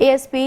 ASP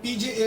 PJA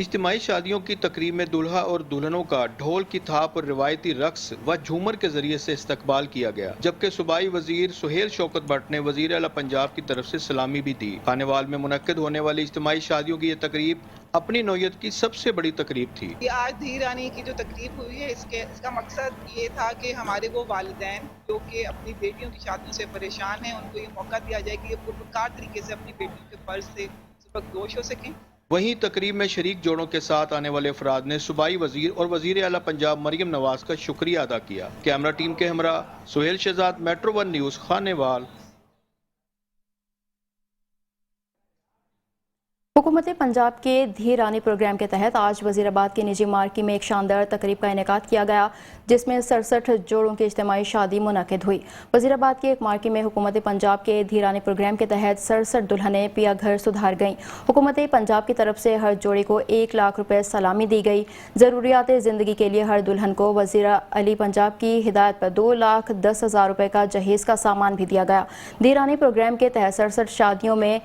اجتماعی شادیوں کی تقریب میں دلہا اور دلہنوں کا ڈھول کی تھاپ اور روایتی رقص و جھومر کے ذریعے سے استقبال کیا گیا، جبکہ صوبائی وزیر سہیل شوکت بھٹ نے وزیر اعلیٰ پنجاب کی طرف سے سلامی بھی دی۔ خانیوال میں منعقد ہونے والی اجتماعی شادیوں کی یہ تقریب اپنی نوعیت کی سب سے بڑی تقریب تھی۔ آج دھی رانی کی جو تقریب ہوئی ہے اس کا مقصد یہ تھا کہ ہمارے وہ والدین جو کہ اپنی بیٹیوں کی شادیوں سے پریشان ہیں، ان کو یہ موقع دیا جائے کہ یہ پرکار طریقے سے اپنی بیٹیوں کے فرض سے سبکدوش ہو سکیں۔ وہیں تقریب میں شریک جوڑوں کے ساتھ آنے والے افراد نے صوبائی وزیر اور وزیر اعلیٰ پنجاب مریم نواز کا شکریہ ادا کیا۔ کیمرہ ٹیم کے ہمراہ Sohail Shahzad, metro one news, Khanewal. حکومت پنجاب کے دھی رانی پروگرام کے تحت آج وزیر آباد کی نجی مارکی میں ایک شاندار تقریب کا انعقاد کیا گیا، جس میں 67 جوڑوں کی اجتماعی شادی منعقد ہوئی۔ وزیر آباد کی ایک مارکی میں حکومت پنجاب کے دھی رانی پروگرام کے تحت 67 دلہنیں پیا گھر سدھار گئیں۔ حکومت پنجاب کی طرف سے ہر جوڑے کو 1 لاکھ روپے سلامی دی گئی۔ ضروریات زندگی کے لیے ہر دلہن کو وزیر اعلی پنجاب کی ہدایت پر 2,10,000 روپے کا جہیز کا سامان بھی دیا گیا۔ دھی رانی پروگرام کے تحت 67 شادیوں میں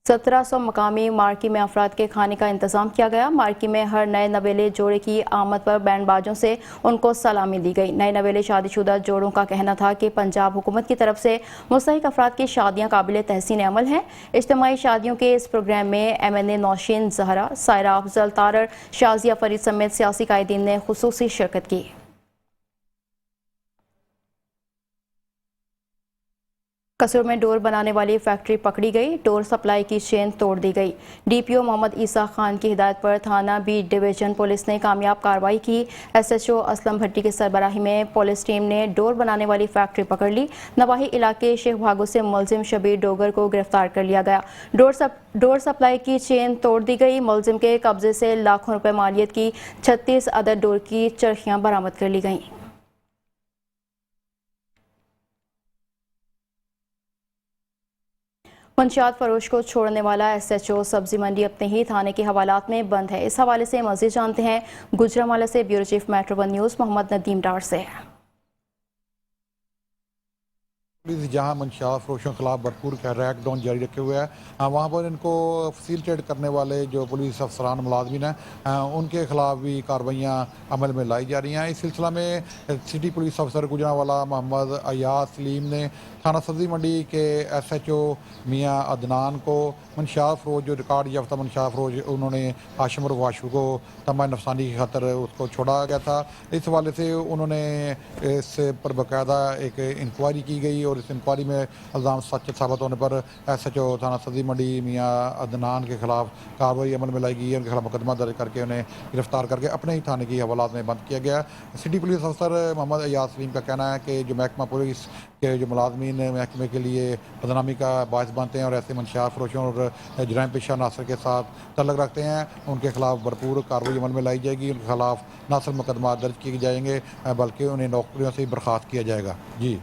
1700 مقامی مارکی میں افراد کے کھانے کا انتظام کیا گیا۔ مارکی میں ہر نئے نویلے جوڑے کی آمد پر بینڈ باجوں سے ان کو سلامی دی گئی۔ نئے نویلے شادی شدہ جوڑوں کا کہنا تھا کہ پنجاب حکومت کی طرف سے مستحق افراد کی شادیاں قابل تحسین عمل ہیں۔ اجتماعی شادیوں کے اس پروگرام میں MNA نوشین زہرا، سائرہ افضل تارڑ، شازیہ فرید سمیت سیاسی قائدین نے خصوصی شرکت کی۔ قصور میں ڈور بنانے والی فیکٹری پکڑی گئی، ڈور سپلائی کی چین توڑ دی گئی۔ DPO محمد عیسیٰ خان کی ہدایت پر تھانہ بی ڈویژن پولیس نے کامیاب کارروائی کی۔ SHO اسلم بھٹی کی سربراہی میں پولیس ٹیم نے ڈور بنانے والی فیکٹری پکڑ لی۔ نواحی علاقے شیخ بھاگو سے ملزم شبیر ڈوگر کو گرفتار کر لیا گیا۔ ڈور سپلائی کی چین توڑ دی گئی۔ ملزم کے قبضے سے لاکھوں روپے مالیت کی 36 عدد ڈور کی چرخیاں برآمد کر لی گئیں۔ منشیات فروش کو چھوڑنے والا SHO سبزی منڈی اپنے ہی تھانے کے حوالات میں بند ہے۔ اس حوالے سے مزید جانتے ہیں گجرانوالہ سے bureau chief metro one news Muhammad Nadeem Dar سے۔ جہاں منشیات فروشوں کے خلاف بھرپور ریک ڈاؤن جاری رکھے ہوئے ہیں، وہاں پر ان کو فیسیلیٹیٹ کرنے والے جو پولیس افسران ملازمین ہیں ان کے خلاف بھی کارروائیاں عمل میں لائی جا رہی ہیں۔ اس سلسلہ میں سٹی پولیس افسر گجرانوالہ محمد ایاز سلیم نے تھانہ سبزی منڈی کے SHO میاں عدنان کو منشیات فروش جو ریکارڈ یافتہ منشیات فروش انہوں نے ہاشم اور واشو کو تمام نفسانی کی خاطر اس کو چھوڑا گیا تھا، اس حوالے سے انہوں نے اس پر باقاعدہ ایک انکوائری کی گئی اور اس انکوائری میں الزام سچ ثابت ہونے پر SHO تھانہ سبزی منڈی میاں عدنان کے خلاف کارروائی عمل میں لائی گئی ہے۔ ان کے خلاف مقدمہ درج کر کے انہیں گرفتار کر کے اپنے ہی تھانے کی حوالات میں بند کیا گیا۔ سٹی پولیس افسر محمد ایاز سلیم کا کہنا ہے کہ جو محکمہ پولیس کے جو ملازمین محکمے کے لیے بدنامی کا باعث بنتے ہیں اور ایسے منشیات فروشوں اور جرائم پیشہ عناصر کے ساتھ تعلق رکھتے ہیں، ان کے خلاف بھرپور کارروائی عمل میں لائی جائے گی۔ ان کے خلاف نہ صرف مقدمات درج کیے جائیں گے بلکہ انہیں نوکریوں سے برخاست کیا جائے گا۔ جی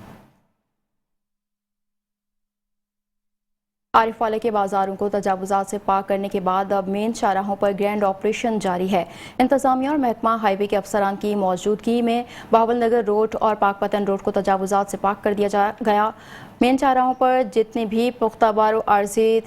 عارف والے کے بازاروں کو تجاوزات سے پاک کرنے کے بعد اب مین چاراہوں پر گرینڈ آپریشن جاری ہے۔ انتظامیہ اور محکمہ ہائی وے کے افسران کی موجودگی میں بہاول نگر روڈ اور پاک پتن روڈ کو تجاوزات سے پاک کر دیا گیا۔ مین چاراہوں پر جتنی بھی پختہ بار و عارضی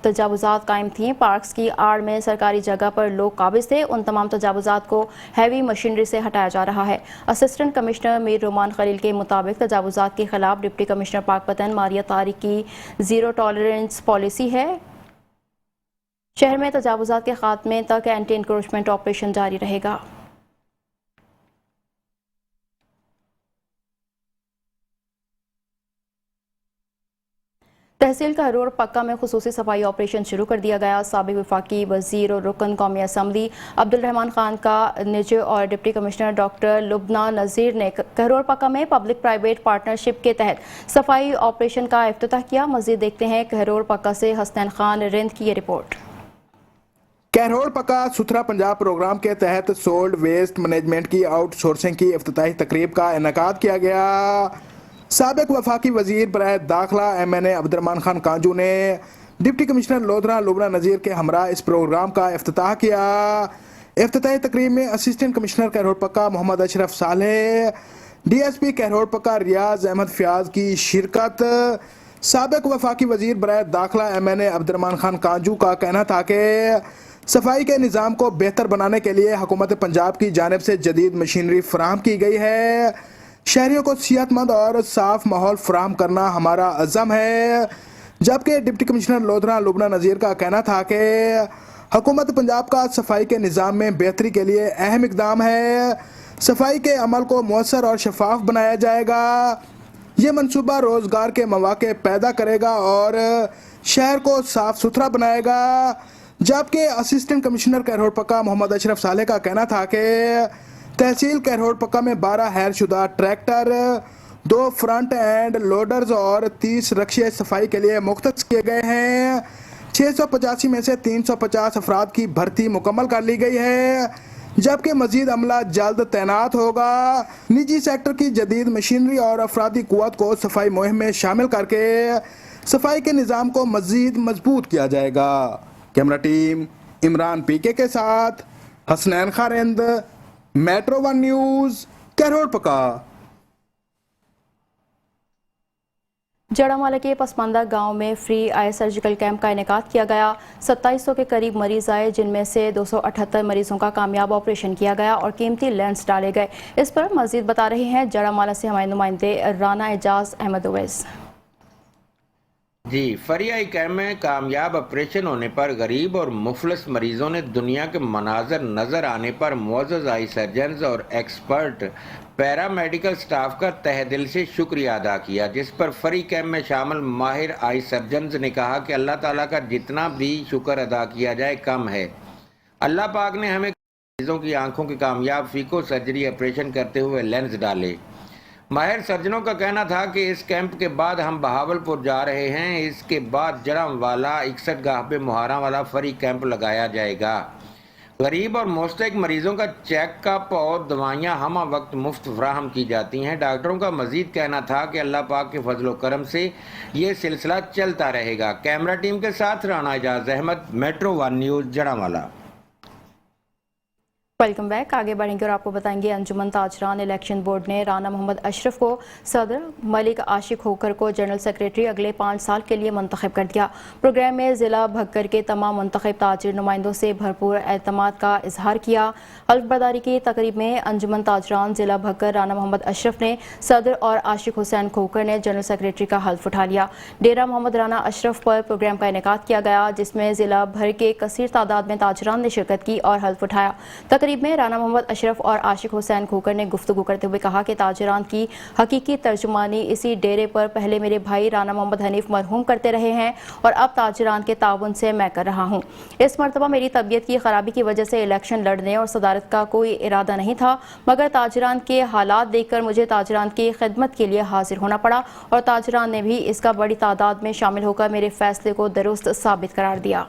تجاوزات قائم تھیں، پارکس کی آڑ میں سرکاری جگہ پر لوگ قابض تھے، ان تمام تجاوزات کو ہیوی مشینری سے ہٹایا جا رہا ہے۔ اسسٹنٹ کمشنر میر رومان خلیل کے مطابق تجاوزات کے خلاف ڈپٹی کمشنر پاک پتن ماریہ طارق کی زیرو ٹالرنس پالیسی ہے۔ شہر میں تجاوزات کے خاتمے تک اینٹی انکروچمنٹ آپریشن جاری رہے گا۔ تحصیل کہرور پکا میں خصوصی صفائی آپریشن شروع کر دیا گیا۔ سابق وفاقی وزیر اور رکن قومی اسمبلی عبدالرحمان خان کا نجی اور ڈپٹی کمشنر ڈاکٹر لبنہ نذیر نے کہرور پکا میں پبلک پرائیویٹ پارٹنرشپ کے تحت صفائی آپریشن کا افتتاح کیا۔ مزید دیکھتے ہیں کہرور پکا سے حسنین خان رند کی یہ رپورٹ۔ کہرور پکا ستھرا پنجاب پروگرام کے تحت سولڈ ویسٹ مینجمنٹ کی آؤٹ سورسنگ کی افتتاحی تقریب کا انعقاد کیا گیا۔ سابق وفاقی وزیر برائے داخلہ MNA عبدالرحمان خان کانجو نے ڈپٹی کمشنر لودھرا لبنہ نذیر کے ہمراہ اس پروگرام کا افتتاح کیا۔ افتتاحی تقریب میں اسسٹنٹ کمشنر کہرور پکا محمد اشرف صالح، DSP کہرور پکا ریاض احمد فیاض کی شرکت۔ سابق وفاقی وزیر برائے داخلہ MNA عبدالرحمان خان کانجو کا کہنا تھا کہ صفائی کے نظام کو بہتر بنانے کے لیے حکومت پنجاب کی جانب سے جدید مشینری فراہم کی گئی ہے۔ شہریوں کو صحت مند اور صاف ماحول فراہم کرنا ہمارا عزم ہے، جبکہ ڈپٹی کمشنر لودھرا لبنہ نذیر کا کہنا تھا کہ حکومت پنجاب کا صفائی کے نظام میں بہتری کے لیے اہم اقدام ہے۔ صفائی کے عمل کو مؤثر اور شفاف بنایا جائے گا۔ یہ منصوبہ روزگار کے مواقع پیدا کرے گا اور شہر کو صاف ستھرا بنائے گا، جبکہ اسسٹنٹ کمشنر کیرہوڑ پکا محمد اشرف صالح کا کہنا تھا کہ تحصیل کیرہوڑ پکا میں 12 ہائر شدہ ٹریکٹر، 2 فرنٹ اینڈ لوڈرز اور 30 رکشے صفائی کے لیے مختص کیے گئے ہیں۔ 685 میں سے 350 افراد کی بھرتی مکمل کر لی گئی ہے، جبکہ مزید عملہ جلد تعینات ہوگا۔ نجی سیکٹر کی جدید مشینری اور افرادی قوت کو صفائی مہم میں شامل کر کے صفائی کے نظام کو مزید مضبوط کیا جائے گا۔ کیمرہ ٹیم عمران پی کے ساتھ حسنین خارند، میٹرو 1 نیوز، کیرہوڑ پکا۔ جڑامالہ کے پسماندہ گاؤں میں فری آئی سرجیکل کیمپ کا انعقاد کیا گیا۔ 2700 کے قریب مریض آئے، جن میں سے 278 مریضوں کا کامیاب آپریشن کیا گیا اور قیمتی لینس ڈالے گئے۔ اس پر مزید بتا رہے ہیں جڑامالہ سے ہمارے نمائندے رانا اعجاز احمد اویس۔ جی، فری آئی کیمپ میں کامیاب آپریشن ہونے پر غریب اور مفلس مریضوں نے دنیا کے مناظر نظر آنے پر معزز آئی سرجنز اور ایکسپرٹ پیرا میڈیکل سٹاف کا تہ دل سے شکریہ ادا کیا، جس پر فری کیمپ میں شامل ماہر آئی سرجنز نے کہا کہ اللہ تعالیٰ کا جتنا بھی شکر ادا کیا جائے کم ہے۔ اللہ پاک نے ہمیں مریضوں کی آنکھوں کی کامیاب فیکو سرجری آپریشن کرتے ہوئے لینز ڈالے۔ ماہر سرجنوں کا کہنا تھا کہ اس کیمپ کے بعد ہم بہاولپور جا رہے ہیں، اس کے بعد جڑامالہ 61 گاہ پہ مہارا والا فری کیمپ لگایا جائے گا۔ غریب اور مستحق مریضوں کا چیک اپ اور دوائیاں ہمہ وقت مفت فراہم کی جاتی ہیں۔ ڈاکٹروں کا مزید کہنا تھا کہ اللہ پاک کے فضل و کرم سے یہ سلسلہ چلتا رہے گا۔ کیمرہ ٹیم کے ساتھ رانا اعجاز احمد، میٹرو 1 نیوز، جڑامالہ۔ Welcome back. آگے بڑھیں گے اور آپ کو بتائیں گے انجمن تاجران الیکشن بورڈ نے رانا محمد اشرف کو صدر، ملک عاشق کھوکھر کو جنرل سیکریٹری اگلے 5 سال کے لیے منتخب کر دیا۔ پروگرام میں ضلع بھکر کے تمام منتخب تاجر نمائندوں سے بھرپور اعتماد کا اظہار کیا۔ حلف برداری کی تقریب میں انجمن تاجران ضلع بھکر رانا محمد اشرف نے صدر اور عاشق حسین کھوکھر نے جنرل سیکریٹری کا حلف اٹھا لیا۔ ڈیرہ محمد رانا اشرف پر پروگرام کا انعقاد کیا گیا، جس میں ضلع بھر کے کثیر تعداد میں تاجران نے شرکت کی اور حلف اٹھایا۔ تقریب میں رانا محمد اشرف اور عاشق حسین کھوکھر نے گفتگو کرتے ہوئے کہا کہ تاجران کی حقیقی ترجمانی اسی ڈیرے پر پہلے میرے بھائی رانا محمد حنیف مرحوم کرتے رہے ہیں اور اب تاجران کے تعاون سے میں کر رہا ہوں۔ اس مرتبہ میری طبیعت کی خرابی کی وجہ سے الیکشن لڑنے اور صدارت کا کوئی ارادہ نہیں تھا، مگر تاجران کے حالات دیکھ کر مجھے تاجران کی خدمت کے لیے حاضر ہونا پڑا اور تاجران نے بھی اس کا بڑی تعداد میں شامل ہو کر میرے فیصلے کو درست ثابت قرار دیا۔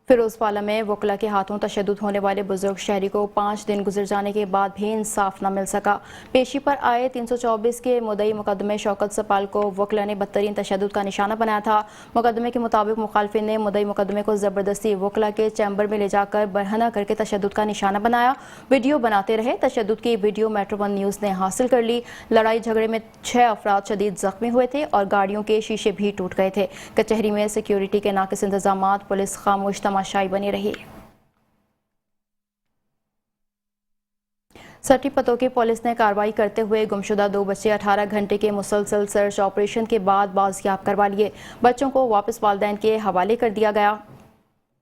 فیروز پالہ میں وکلا کے ہاتھوں تشدد ہونے والے بزرگ شہری کو 5 دن گزر جانے کے بعد بھی انصاف نہ مل سکا۔ پیشی پر آئے 324 کے مدعی مقدمے شوکت سپال کو وکلا نے بدترین تشدد کا نشانہ بنایا تھا۔ مقدمے کے مطابق مخالفین نے مدعی مقدمے کو زبردستی وکلا کے چیمبر میں لے جا کر برہنہ کر کے تشدد کا نشانہ بنایا، ویڈیو بناتے رہے۔ تشدد کی ویڈیو میٹرو 1 نیوز نے حاصل کر لی۔ لڑائی جھگڑے میں 6 افراد شدید زخمی ہوئے تھے اور گاڑیوں کے شیشے بھی ٹوٹ گئے تھے۔ کچہری میں سیکیورٹی کے ناقص انتظامات، پولیس خاموش تماشائی بنی رہی۔ سٹی پتو کی پولیس نے کارروائی کرتے ہوئے گمشدہ 2 بچے 18 گھنٹے کے مسلسل سرچ آپریشن کے بعد بازیاب کروا لیے۔ بچوں کو واپس والدین کے حوالے کر دیا گیا۔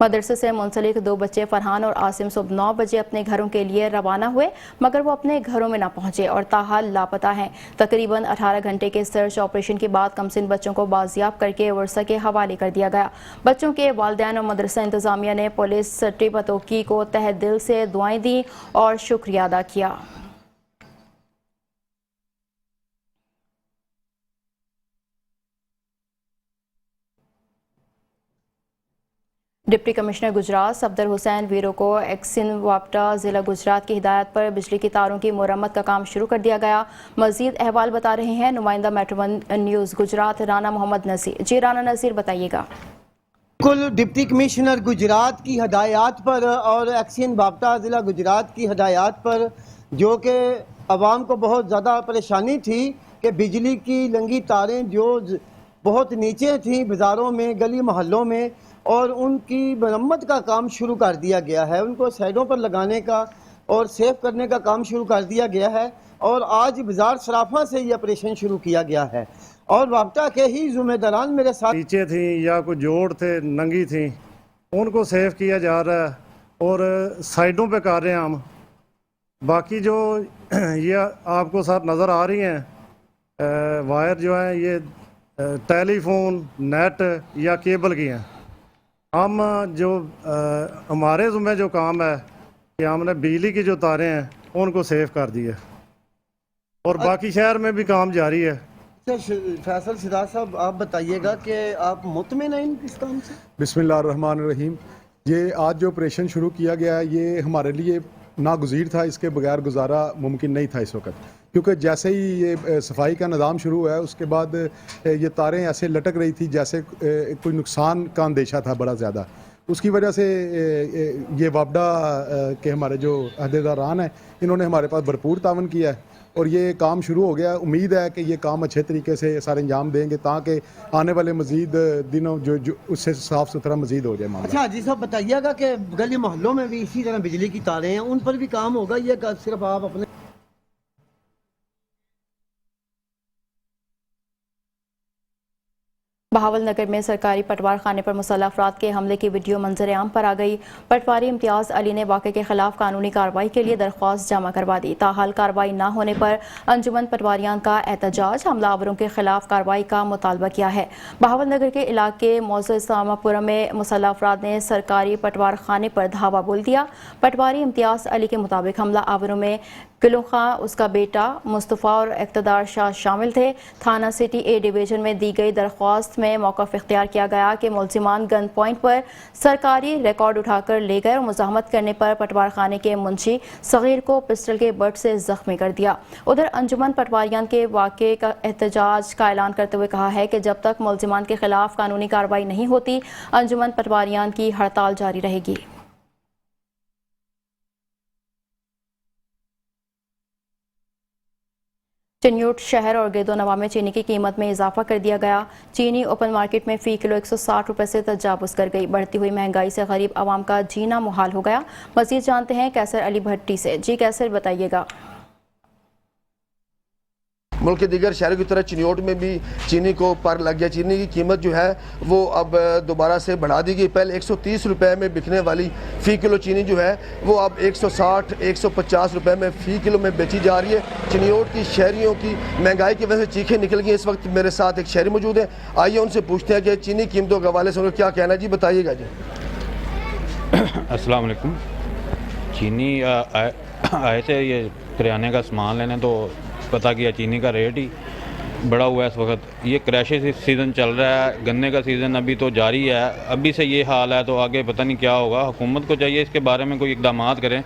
مدرسے سے منسلک 2 بچے فرحان اور عاصم صبح 9 بجے اپنے گھروں کے لیے روانہ ہوئے، مگر وہ اپنے گھروں میں نہ پہنچے اور تاحال لاپتہ ہیں۔ تقریباً 18 گھنٹے کے سرچ آپریشن کے بعد کمسن بچوں کو بازیاب کر کے ورثہ کے حوالے کر دیا گیا۔ بچوں کے والدین اور مدرسہ انتظامیہ نے پولیس سٹی پتوکی کو تہہ دل سے دعائیں دیں اور شکریہ ادا کیا۔ ڈپٹی کمشنر گجرات صفدر حسین ویرو کو ایکسن واپٹا ضلع گجرات کی ہدایت پر بجلی کی تاروں کی مرمت کا کام شروع کر دیا گیا۔ مزید احوال بتا رہے ہیں نمائندہ میٹرو 1 نیوز گجرات رانا محمد نذیر۔ جی رانا نذیر، بتائیے گا۔ بالکل ڈپٹی کمشنر گجرات کی ہدایات پر اور ایکسین بابطہ ضلع گجرات کی ہدایات پر، جو کہ عوام کو بہت زیادہ پریشانی تھی کہ بجلی کی لنگی تاریں جو بہت نیچے تھیں بازاروں میں، گلی محلوں میں، اور ان کی مرمت کا کام شروع کر دیا گیا ہے، ان کو سائڈوں پر لگانے کا اور سیف کرنے کا کام شروع کر دیا گیا ہے، اور آج بازار سرافہ سے یہ آپریشن شروع کیا گیا ہے، اور رابطہ کے ہی ذمہ داران میرے ساتھ نیچے تھیں یا کوئی جوڑ تھے ننگی تھیں، ان کو سیف کیا جا رہا ہے اور سائڈوں پہ کر رہے ہیں ہم۔ باقی جو یہ آپ کو ساتھ نظر آ رہی ہیں وائر جو ہیں یہ ٹیلی فون، نیٹ یا کیبل کی ہیں۔ ہم جو ہمارے ذمہ جو کام ہے کہ ہم نے بجلی کی جو تاریں ہیں ان کو سیف کر دی ہے، اور باقی شہر میں بھی کام جاری ہے۔ فیصل سدار صاحب، آپ بتائیے گا کہ آپ مطمئن ہیں اس کام سے؟ بسم اللہ الرحمن الرحیم۔ یہ آج جو آپریشن شروع کیا گیا ہے یہ ہمارے لیے ناگزیر تھا، اس کے بغیر گزارا ممکن نہیں تھا اس وقت، کیونکہ جیسے ہی یہ صفائی کا نظام شروع ہوا ہے اس کے بعد یہ تاریں ایسے لٹک رہی تھی جیسے کوئی نقصان کا اندیشہ تھا بڑا زیادہ۔ اس کی وجہ سے یہ وابڈا کے ہمارے جو عہدیداران ہیں انہوں نے ہمارے پاس بھرپور تعاون کیا ہے اور یہ کام شروع ہو گیا۔ امید ہے کہ یہ کام اچھے طریقے سے سارے انجام دیں گے تاکہ آنے والے مزید دنوں جو اس سے صاف ستھرا مزید ہو جائے معاملہ۔ اچھا حاجی صاحب بتائیے گا کہ گلی محلوں میں بھی اسی طرح بجلی کی تاریں ہیں، ان پر بھی کام ہوگا یا صرف آپ اپنے؟ بہاول نگر میں سرکاری پٹوار خانے پر مسلح افراد کے حملے کی ویڈیو منظر عام پر آ گئی۔ پٹواری امتیاز علی نے واقعے کے خلاف قانونی کارروائی کے لیے درخواست جمع کروا دی، تاحال کارروائی نہ ہونے پر انجمن پٹواریان کا احتجاج، حملہ آوروں کے خلاف کارروائی کا مطالبہ کیا ہے۔ بہاول نگر کے علاقے معزز اسلام پورہ میں مسلح افراد نے سرکاری پٹوار خانے پر دھاوا بول دیا۔ پٹواری امتیاز علی کے مطابق حملہ آوروں میں کلو خاں، اس کا بیٹا مصطفیٰ اور اقتدار شاہ شامل تھے۔ تھانہ سٹی اے ڈویژن میں دی گئی درخواست میں موقف اختیار کیا گیا کہ ملزمان گن پوائنٹ پر سرکاری ریکارڈ اٹھا کر لے گئے اور مزاحمت کرنے پر پٹوار خانے کے منشی صغیر کو پسٹل کے بٹ سے زخمی کر دیا۔ ادھر انجمن پٹواریان کے واقعے کا احتجاج کا اعلان کرتے ہوئے کہا ہے کہ جب تک ملزمان کے خلاف قانونی کارروائی نہیں ہوتی انجمن پٹواریان کی ہڑتال جاری رہے گی۔ چنیوٹ شہر اور گرد و نواح میں چینی کی قیمت میں اضافہ کر دیا گیا۔ چینی اوپن مارکیٹ میں فی کلو 160 روپے سے تجاوز کر گئی۔ بڑھتی ہوئی مہنگائی سے غریب عوام کا جینا محال ہو گیا۔ مزید جانتے ہیں کیسر علی بھٹی سے۔ جی کیسر، بتائیے گا۔ ملک کے دیگر شہروں کی طرح چنیوٹ میں بھی چینی کو پر لگ گیا۔ چینی کی قیمت جو ہے وہ اب دوبارہ سے بڑھا دی گئی۔ پہلے 130 روپے میں بکنے والی فی کلو چینی جو ہے وہ اب 160 150 روپے میں فی کلو میں بیچی جا رہی ہے۔ چنیوٹ کی شہریوں کی مہنگائی کی وجہ سے چیخیں نکل گئی۔ اس وقت میرے ساتھ ایک شہری موجود ہیں، آئیے ان سے پوچھتے ہیں کہ چینی قیمتوں کے حوالے سے ان کا کیا کہنا ہے۔ جی بتائیے گا۔ جی السلام علیکم۔ چینی آئے تھے یہ کریانے کا سامان لینے تو پتہ کیا چینی کا ریٹ ہی بڑا ہوا ہے اس وقت۔ یہ کریشے سیزن چل رہا ہے، گنے کا سیزن ابھی تو جاری ہے، ابھی سے یہ حال ہے تو آگے پتہ نہیں کیا ہوگا۔ حکومت کو چاہیے اس کے بارے میں کوئی اقدامات کریں۔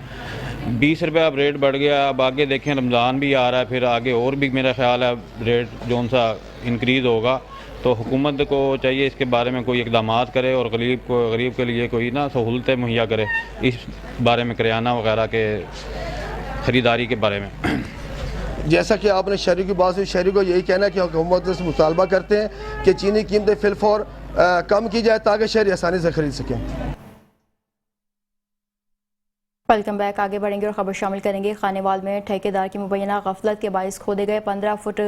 20 روپے اب ریٹ بڑھ گیا، اب آگے دیکھیں رمضان بھی آ رہا ہے، پھر آگے اور بھی میرا خیال ہے ریٹ جون سا انکریز ہوگا، تو حکومت کو چاہیے اس کے بارے میں کوئی اقدامات کرے اور غریب کے لیے کوئی نا سہولتیں مہیا کرے اس بارے میں، کریانہ وغیرہ کے خریداری کے بارے میں۔ جیسا کہ آپ نے شہریوں کی بات سے، شہریوں کو یہی کہنا ہے کہ حکومت سے مطالبہ کرتے ہیں کہ چینی قیمتیں فی الفور کم کی جائے تاکہ شہری آسانی سے خرید سکیں۔ ویلکم بیک، آگے بڑھیں گے اور خبر شامل کریں گے۔ خانیوال میں ٹھیکیدار کی مبینہ غفلت کے باعث کھودے گئے 15 فٹ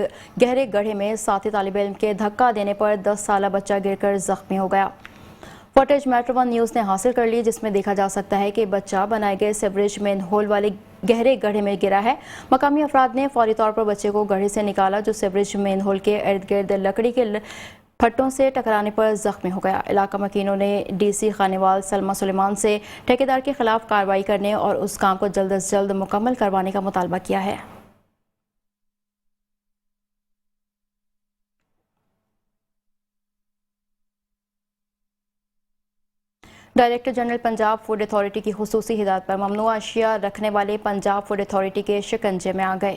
گہرے گڑھے میں ساتھی طالب علم کے دھکا دینے پر 10 سالہ بچہ گر کر زخمی ہو گیا۔ فوٹیج میٹرو ون نیوز نے حاصل کر لی، جس میں دیکھا جا سکتا ہے کہ بچہ بنائے گئے سیوریج مین ہول والے گہرے گڑھے میں گرا ہے۔ مقامی افراد نے فوری طور پر بچے کو گڑھے سے نکالا، جو سیوریج مین ہول کے ارد گرد لکڑی کے پھٹوں سے ٹکرانے پر زخمی ہو گیا۔ علاقہ مکینوں نے ڈی سی خانیوال سلمہ سلیمان سے ٹھیکیدار کے خلاف کارروائی کرنے اور اس کام کو جلد از جلد مکمل کروانے کا مطالبہ کیا ہے۔ Director general Punjab food authority کی خصوصی ہدایت پر ممنوع اشیاء رکھنے والے پنجاب فوڈ اتھارٹی کے شکنجے میں آ گئے۔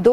2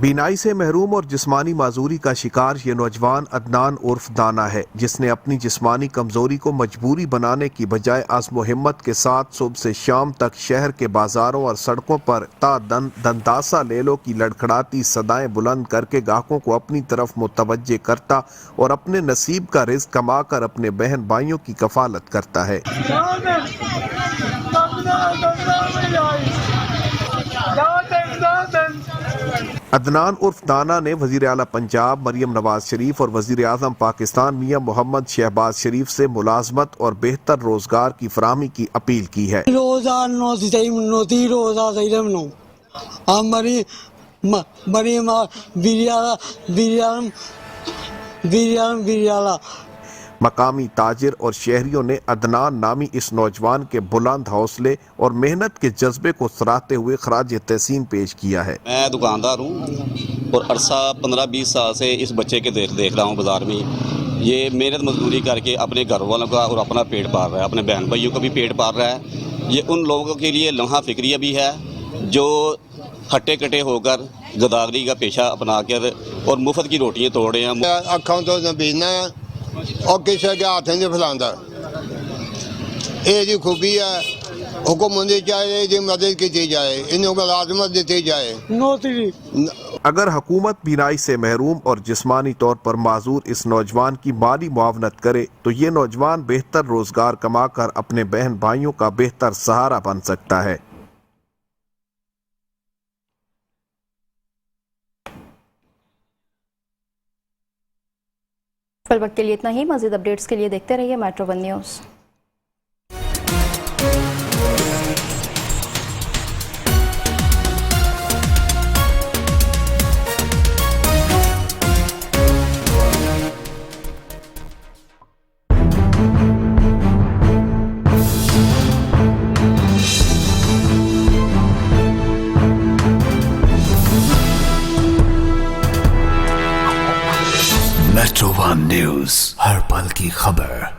بینائی سے محروم اور جسمانی معذوری کا شکار یہ نوجوان عدنان عرف دانا ہے، جس نے اپنی جسمانی کمزوری کو مجبوری بنانے کی بجائے عزم و ہمت کے ساتھ صبح سے شام تک شہر کے بازاروں اور سڑکوں پر تا دنداسا لے لو کی لڑکھڑاتی صدائیں بلند کر کے گاہکوں کو اپنی طرف متوجہ کرتا اور اپنے نصیب کا رزق کما کر اپنے بہن بھائیوں کی کفالت کرتا ہے۔ عدنان عرف دانا نے وزیر اعلیٰ پنجاب مریم نواز شریف اور وزیر اعظم پاکستان میاں محمد شہباز شریف سے ملازمت اور بہتر روزگار کی فراہمی کی اپیل کی ہے۔ مقامی تاجر اور شہریوں نے عدنان نامی اس نوجوان کے بلند حوصلے اور محنت کے جذبے کو سراہتے ہوئے خراج تحسین پیش کیا ہے۔ میں دکاندار ہوں اور عرصہ 15-20 سال سے اس بچے کے دیکھ رہا ہوں بازار میں۔ یہ محنت مزدوری کر کے اپنے گھر والوں کا اور اپنا پیٹ پال رہا ہے، اپنے بہن بھائیوں کا بھی پیٹ پال رہا ہے۔ یہ ان لوگوں کے لیے لمحہ فکریہ بھی ہے جو ہٹے کٹے ہو کر گداگری کا پیشہ اپنا کر اور مفت کی روٹیاں توڑ رہے ہیں۔ اکھاں تو بیچنا ہے اور کسی کے ہاتھ نہیں پھیلانا، یہ جی خوبی ہے۔ حکم ہونی چاہیے جی مدد کی جائے، انہوں کو لازمت دیتی جائے۔ اگر حکومت بینائی سے محروم اور جسمانی طور پر معذور اس نوجوان کی مالی معاونت کرے تو یہ نوجوان بہتر روزگار کما کر اپنے بہن بھائیوں کا بہتر سہارا بن سکتا ہے۔ فی الوقت کے لیے اتنا ہی۔ مزید اپڈیٹس کے لیے دیکھتے رہیے metro one news. Metro one news, ہر پل کی خبر۔